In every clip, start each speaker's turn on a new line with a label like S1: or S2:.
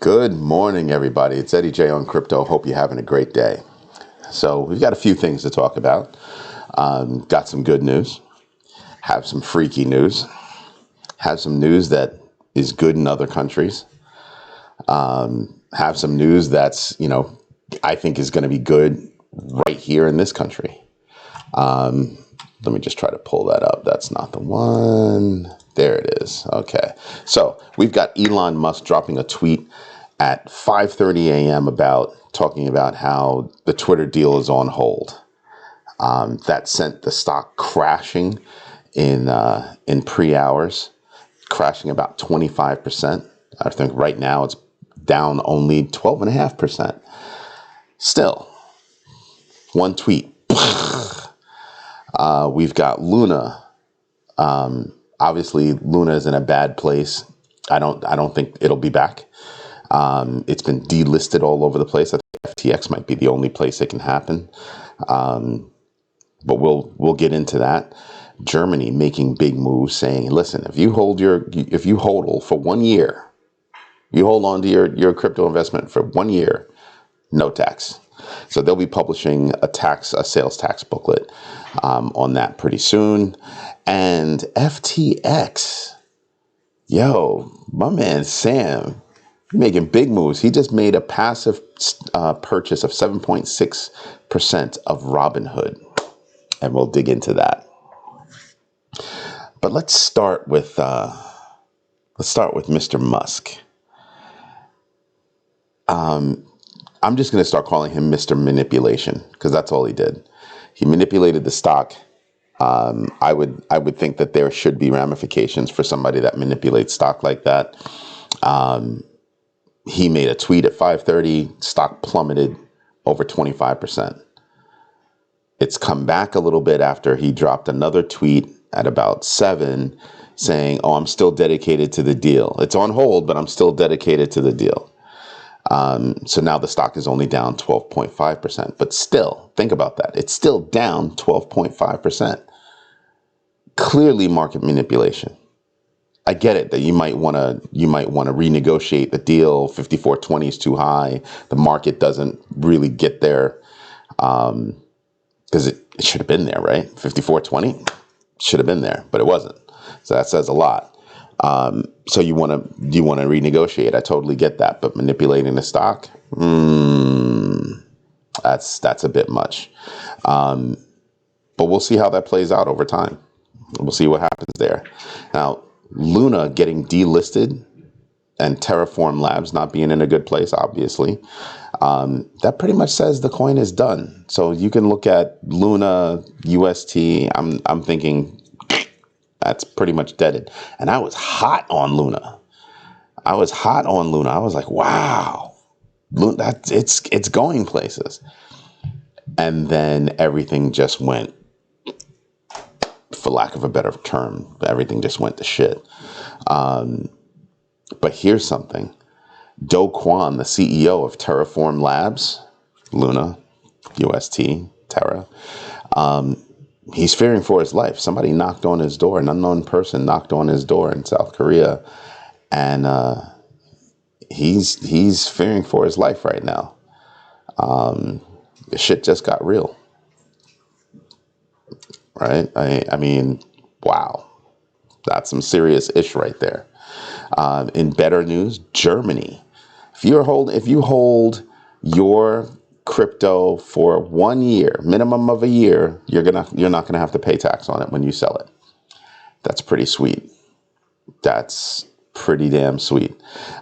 S1: Good morning, everybody. It's Eddie J on Crypto. Hope you're having a great day. So we've got a few things to talk about. Got some good news, have some freaky news, have some news that is good in other countries, have some news that's, I think is going to be good right here in this country. Let me just try to pull that up. That's not the one. There it is. Okay. So we've got Elon Musk dropping a tweet at 5:30 a.m. talking about how the Twitter deal is on hold. That sent the stock crashing in pre-hours, crashing about 25%. I think right now it's down only 12.5%. Still, one tweet. We've got Luna. Obviously, Luna is in a bad place. I don't think it'll be back. It's been delisted all over the place. I think FTX might be the only place it can happen. But we'll get into that. Germany making big moves, saying, "Listen, if you hodl for 1 year, you hold on to your crypto investment for 1 year, no tax." So they'll be publishing a sales tax booklet on that pretty soon. And FTX, my man Sam, making big moves. He just made a passive purchase of 7.6% of Robinhood, and we'll dig into that. But let's start with Mr. Musk. I'm just going to start calling him Mr. Manipulation because that's all he did. He manipulated the stock. I would think that there should be ramifications for somebody that manipulates stock like that. He made a tweet at 5:30. Stock plummeted over 25%. It's come back a little bit after he dropped another tweet at about 7 saying, "Oh, I'm still dedicated to the deal. It's on hold, but I'm still dedicated to the deal." So now the stock is only down 12.5%, but still, think about that. It's still down 12.5%. Clearly market manipulation. I get it that you might want to renegotiate the deal. 54.20 is too high. The market doesn't really get there because it should have been there, right? 54.20 should have been there, but it wasn't. So that says a lot. So you want to renegotiate. I totally get that, but manipulating the stock, that's a bit much. But we'll see how that plays out over time. We'll see what happens there. Now, Luna getting delisted and TerraForm Labs not being in a good place, obviously, that pretty much says the coin is done. So you can look at Luna, UST. I'm thinking that's pretty much deaded. And I was hot on Luna. I was like, wow, it's going places. And then everything just went, for lack of a better term, everything just went to shit. But here's something. Do Kwon, the CEO of TerraForm Labs, Luna, UST, Terra, he's fearing for his life. Somebody knocked on his door. An unknown person knocked on his door in South Korea, and he's fearing for his life right now. The shit just got real, right? I mean, wow, that's some serious ish right there. In better news, Germany. If you hold your crypto for 1 year, minimum of a year, you're not gonna have to pay tax on it when you sell it. That's pretty sweet. That's pretty damn sweet.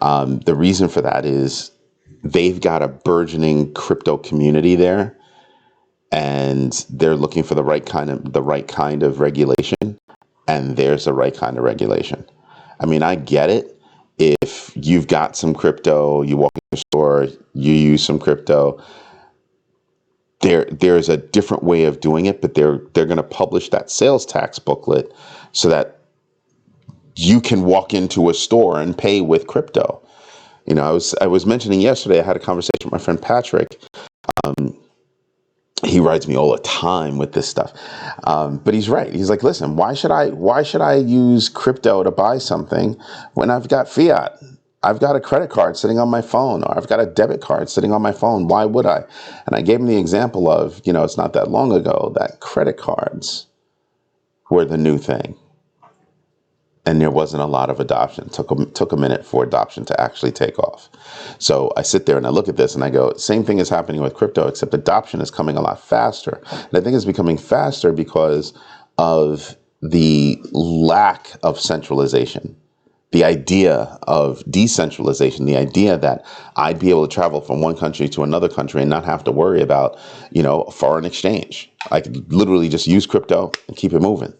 S1: The reason for that is they've got a burgeoning crypto community there, and they're looking for the right kind of regulation, and there's the right kind of regulation. I mean, I get it. If you've got some crypto, you walk in the store, you use some crypto, there's a different way of doing it, but they're going to publish that sales tax booklet so that you can walk into a store and pay with crypto. I was mentioning yesterday, I had a conversation with my friend Patrick. He rides me all the time with this stuff. But he's right. He's like, listen, why should I use crypto to buy something when I've got fiat? I've got a credit card sitting on my phone, or I've got a debit card sitting on my phone. Why would I? And I gave him the example of, it's not that long ago that credit cards were the new thing. And there wasn't a lot of adoption. Took a minute for adoption to actually take off. So I sit there and I look at this and I go, same thing is happening with crypto, except adoption is coming a lot faster. And I think it's becoming faster because of the lack of centralization. The idea of decentralization, the idea that I'd be able to travel from one country to another country and not have to worry about, foreign exchange. I could literally just use crypto and keep it moving.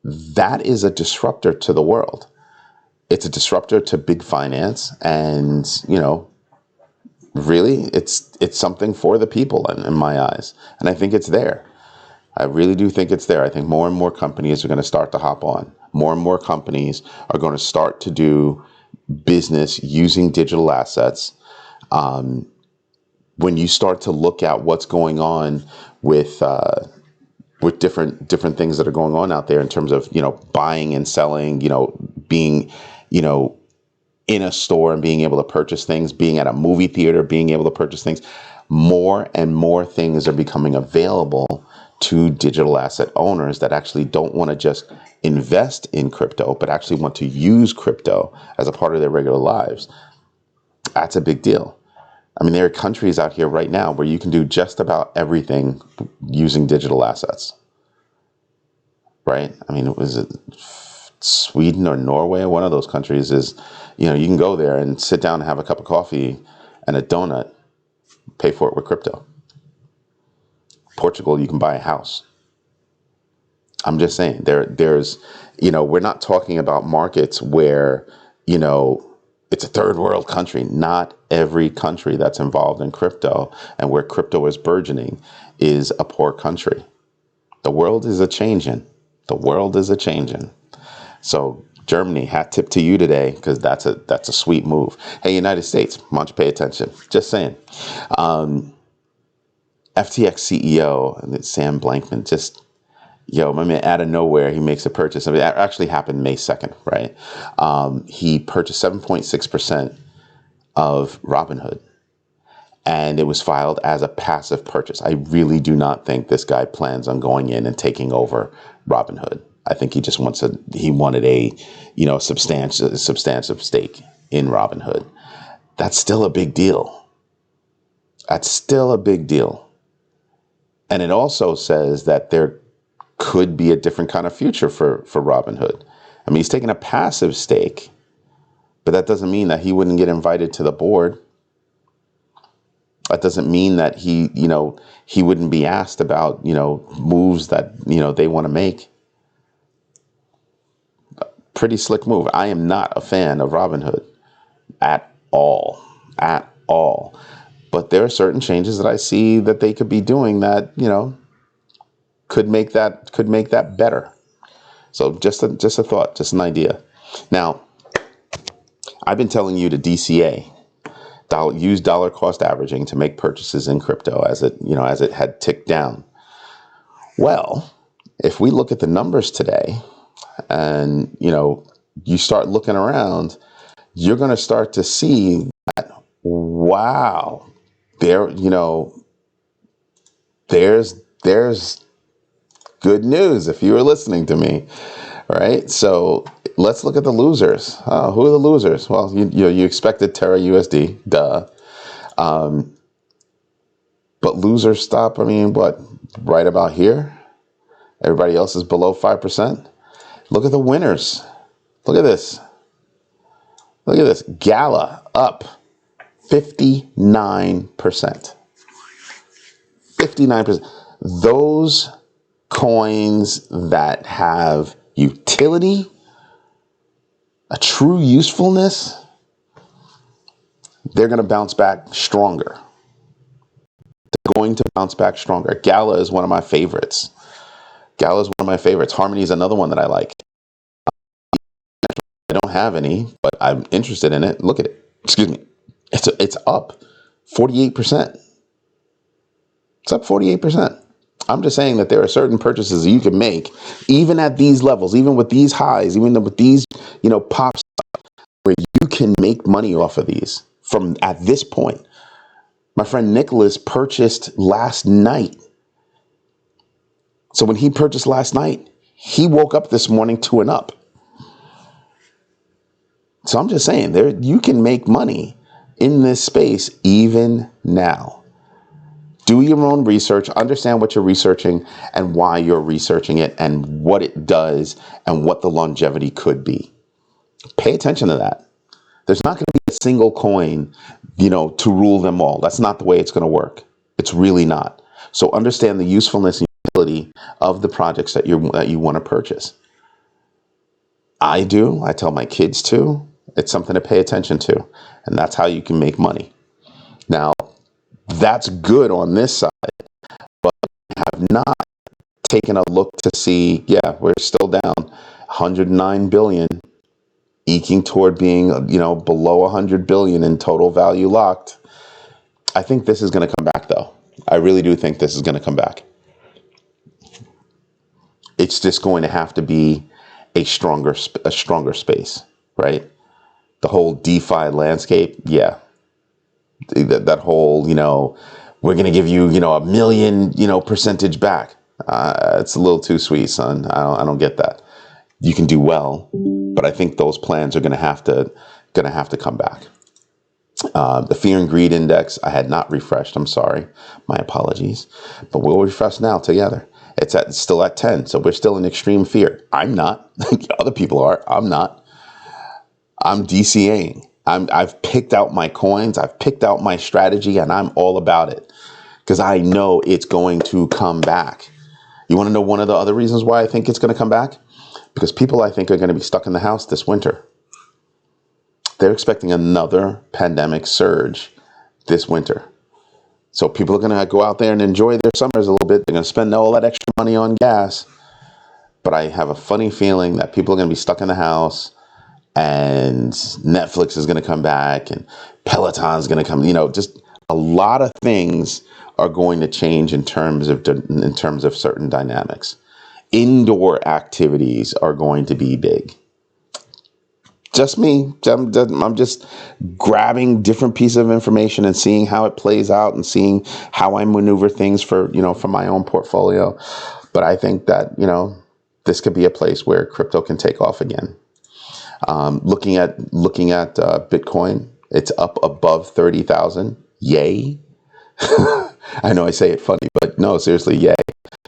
S1: That is a disruptor to the world. It's a disruptor to big finance, and really, it's something for the people in my eyes, and I think it's there. I really do think it's there. I think more and more companies are going to start to hop on. More and more companies are going to start to do business using digital assets. When you start to look at what's going on with different things that are going on out there in terms of, buying and selling, being, in a store and being able to purchase things, being at a movie theater, being able to purchase things, more and more things are becoming available to digital asset owners that actually don't want to just invest in crypto, but actually want to use crypto as a part of their regular lives. That's a big deal. I mean, there are countries out here right now where you can do just about everything using digital assets, right? I mean, was it Sweden or Norway? One of those countries is, you can go there and sit down and have a cup of coffee and a donut, pay for it with crypto. Portugal, you can buy a house. I'm just saying there's, we're not talking about markets where, it's a third world country. Not every country that's involved in crypto and where crypto is burgeoning is a poor country. The world is a changing. The world is a changing. So Germany, hat tip to you today, because that's a sweet move. Hey, United States, why don't you pay attention? Just saying. FTX CEO, Sam Blankman, my man, out of nowhere, he makes a purchase. I mean, that actually happened May 2nd, right? He purchased 7.6% of Robinhood, and it was filed as a passive purchase. I really do not think this guy plans on going in and taking over Robinhood. I think he just wanted a, substantive stake in Robinhood. That's still a big deal. That's still a big deal. And it also says that there could be a different kind of future for Robinhood. I mean, he's taking a passive stake, but that doesn't mean that he wouldn't get invited to the board. That doesn't mean that he wouldn't be asked about, moves that, they want to make. Pretty slick move. I am not a fan of Robinhood at all, But there are certain changes that I see that they could be doing that, could make that better. So just a thought, just an idea. Now, I've been telling you to DCA, use dollar cost averaging to make purchases in crypto as it had ticked down. Well, if we look at the numbers today and, you start looking around, you're going to start to see that, wow, there's good news if you were listening to me, right? So let's look at the losers. Who are the losers? Well, you expected Terra USD, duh. But losers stop, right about here? Everybody else is below 5%. Look at the winners. Look at this. Gala up 59%. 59%. Those coins that have utility, a true usefulness, they're going to bounce back stronger. Gala is one of my favorites. Harmony is another one that I like. I don't have any, but I'm interested in it. Look at it. Excuse me. It's up 48%. It's up 48%. I'm just saying that there are certain purchases you can make, even at these levels, even with these highs, even with these, pops, where can make money off of these from at this point. My friend Nicholas purchased last night. So when he purchased last night, he woke up this morning to an up. So I'm just saying, you can make money in this space even now. Do your own research, understand what you're researching and why you're researching it and what it does and what the longevity could be. Pay attention to that. There's not going to be a single coin, to rule them all. That's not the way it's going to work. It's really not. So understand the usefulness and utility of the projects that you want to purchase. I do. I tell my kids to. It's something to pay attention to. And that's how you can make money. Now, that's good on this side, but I have not taken a look to see, we're still down 109 billion, eking toward being, below 100 billion in total value locked. I think this is going to come back, though. I really do think this is going to come back. It's just going to have to be a stronger space, right? The whole DeFi landscape, that whole, we're going to give you, a million, percentage back. It's a little too sweet, son. I don't get that. You can do well, but I think those plans are going to have to come back. The fear and greed index, I had not refreshed. I'm sorry. My apologies. But we'll refresh now together. It's still at 10. So we're still in extreme fear. I'm not. Other people are. I'm not. I'm DCAing. I've picked out my coins. I've picked out my strategy, and I'm all about it because I know it's going to come back. You want to know one of the other reasons why I think it's going to come back? Because people, I think, are going to be stuck in the house this winter. They're expecting another pandemic surge this winter. So people are going to go out there and enjoy their summers a little bit. They're going to spend all that extra money on gas. But I have a funny feeling that people are going to be stuck in the house and Netflix is going to come back and Peloton is going to come. Just a lot of things are going to change in terms of certain dynamics. Indoor activities are going to be big. Just me. I'm just grabbing different pieces of information and seeing how it plays out and seeing how I maneuver things for my own portfolio. But I think that, this could be a place where crypto can take off again. Looking at Bitcoin, it's up above 30,000. Yay. I know I say it funny, but no, seriously, yay.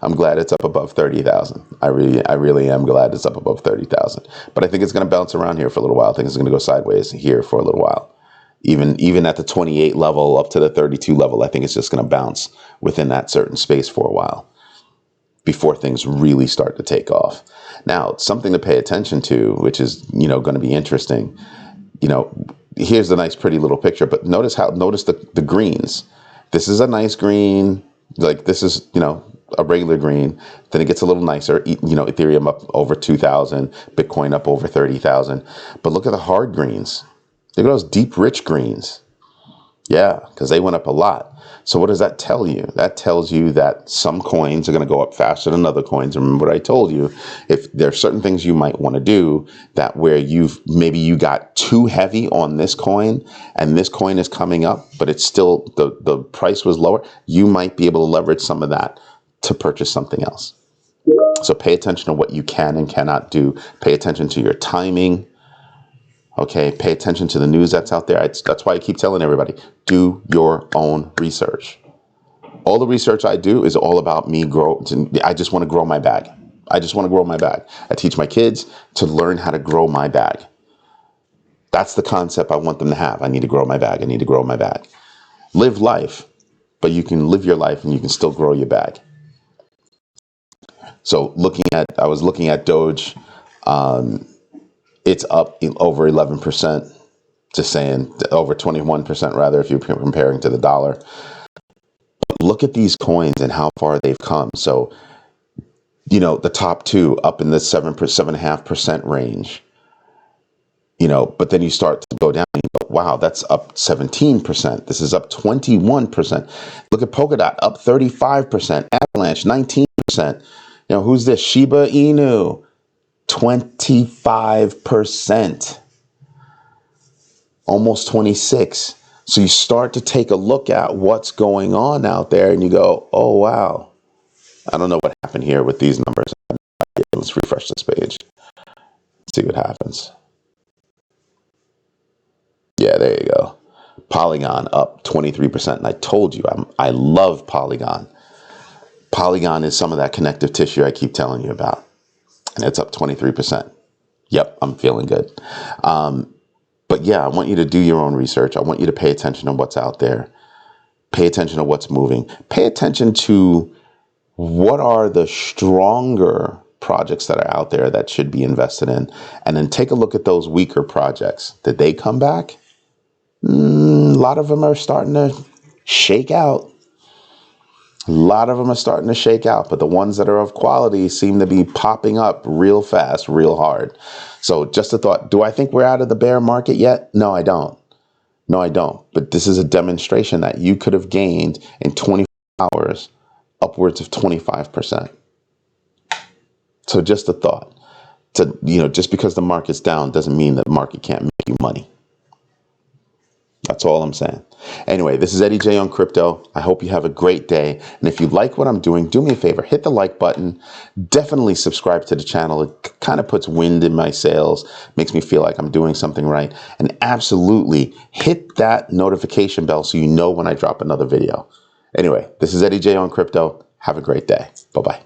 S1: I'm glad it's up above 30,000. I really am glad it's up above 30,000. But I think it's going to bounce around here for a little while. I think it's going to go sideways here for a little while. Even at the 28 level up to the 32 level, I think it's just going to bounce within that certain space for a while before things really start to take off. Now, something to pay attention to, which is, going to be interesting. Here's the nice, pretty little picture, but notice the greens. This is a nice green. Like this is, a regular green. Then it gets a little nicer. Ethereum up over 2,000, Bitcoin up over 30,000. But look at the hard greens. Look at those deep, rich greens. Yeah, because they went up a lot. So what does that tell you? That tells you that some coins are going to go up faster than other coins. Remember what I told you, if there are certain things you might want to do that where maybe you got too heavy on this coin and this coin is coming up, but it's still, the price was lower, you might be able to leverage some of that to purchase something else. So pay attention to what you can and cannot do. Pay attention to your timing. Okay, pay attention to the news that's out there. That's why I keep telling everybody, do your own research. All the research I do is all about me I just want to grow my bag. I just want to grow my bag. I teach my kids to learn how to grow my bag. That's the concept I want them to have. I need to grow my bag. I need to grow my bag. Live life, but you can live your life and you can still grow your bag. So I was looking at Doge. It's up over 11%, just saying, over 21% rather, if you're comparing to the dollar. But look at these coins and how far they've come. So, the top two up in the 7.5% range, but then you start to go down and you go, wow, that's up 17%. This is up 21%. Look at Polkadot, up 35%. Avalanche, 19%. Who's this? Shiba Inu. 25%. almost 26. So you start to take a look at what's going on out there and you go, oh, wow. I don't know what happened here with these numbers. Let's refresh this page. See what happens. Yeah, there you go. Polygon up 23%. And I told you, I love Polygon. Polygon is some of that connective tissue I keep telling you about. And it's up 23%. Yep, I'm feeling good. But yeah, I want you to do your own research. I want you to pay attention to what's out there. Pay attention to what's moving. Pay attention to what are the stronger projects that are out there that should be invested in. And then take a look at those weaker projects. Did they come back? A lot of them are starting to shake out. A lot of them are starting to shake out, but the ones that are of quality seem to be popping up real fast, real hard. So just a thought, do I think we're out of the bear market yet? No, I don't. No, I don't. But this is a demonstration that you could have gained in 24 hours upwards of 25%. So just a thought. Just because the market's down doesn't mean that the market can't make you money. That's all I'm saying. Anyway, this is Eddie J on crypto. I hope you have a great day. And if you like what I'm doing, do me a favor, hit the like button. Definitely subscribe to the channel. It kind of puts wind in my sails, makes me feel like I'm doing something right. And absolutely hit that notification bell so you know when I drop another video. Anyway, this is Eddie J on crypto. Have a great day. Bye-bye.